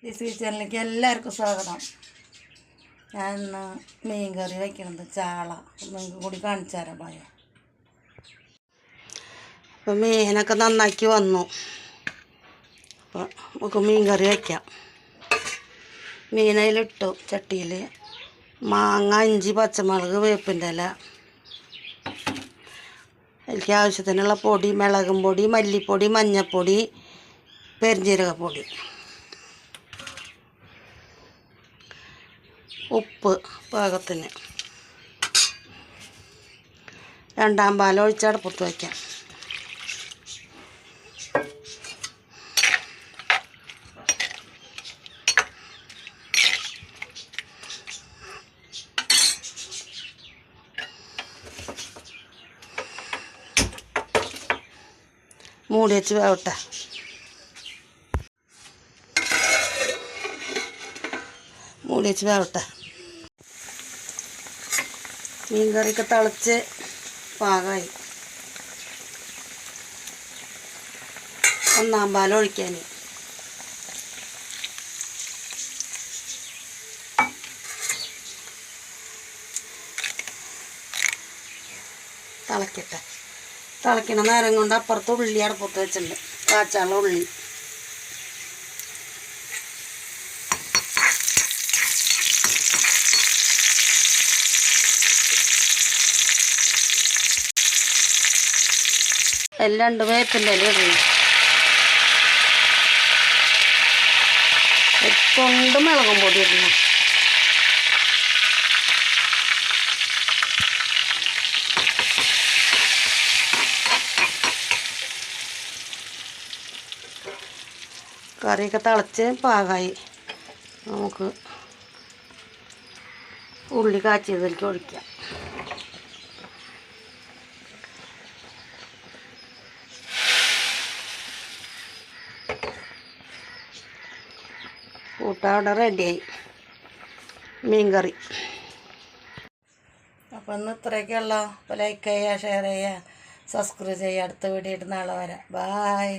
ലിസി ചാനലിലേക്ക് എല്ലാവർക്കും സ്വാഗതം. ഞാൻ ഇന്ന് മീൻ കറി വയ്ക്കണത് ചാള നിങ്ങൾക്ക് കൂടി കാണിച്ചു തരാം. ഭയ അപ്പം മീനൊക്കെ നന്നാക്കി വന്നു. അപ്പോൾ നമുക്ക് മീൻ കറി വയ്ക്കാം. മീനയിലിട്ടു ചട്ടിയിൽ മാങ്ങ, ഇഞ്ചി, പച്ചമുളക്, വേപ്പിൻ്റെ ഇല, എനിക്ക് ആവശ്യത്തിനുള്ള പൊടി, മുളകും പൊടി, മല്ലിപ്പൊടി, മഞ്ഞൾപ്പൊടി, പെരുംജീരകപ്പൊടി, ഉപ്പ് പാകത്തിന്, രണ്ടാം പാൽ ഒഴിച്ച് അടുപ്പത്ത് വയ്ക്കാം. മൂടി വെച്ച് വേവട്ടെ. മൂടി വെച്ച് വേവട്ടെ. മീൻ കറിയൊക്കെ തിളച്ച് പാകമായി. ഒന്നാം പാൽ ഒഴിക്കാൻ. തിളക്കട്ടെ. തിളയ്ക്കണ നേരം കൊണ്ട് അപ്പുറത്ത് ഉള്ളി അടുപ്പത്ത് വെച്ചിട്ടുണ്ട്. കാച്ചാനുള്ള ഉള്ളി, എല്ലാം ഉണ്ട്. വേപ്പിൻ്റെ ഇല ഇടുന്നു. തൊണ്ട് മുളകും പൊടി ഇടുന്നു. കറിയൊക്കെ തിളച്ച് പാകമായി. നമുക്ക് ഉള്ളി കാച്ചിയതിലേക്ക് ഒഴിക്കാം. കൂട്ടാൻ അവിടെ റെഡിയായി മീൻ കറി. അപ്പം ഇന്ന് ഇത്രയൊക്കെയുള്ളൂ. അപ്പോൾ ലൈക്ക് ചെയ്യുക, ഷെയർ ചെയ്യുക, സബ്സ്ക്രൈബ് ചെയ്യുക. അടുത്ത വീഡിയോ ആയിട്ട് നാളെ വരാം. ബായ്.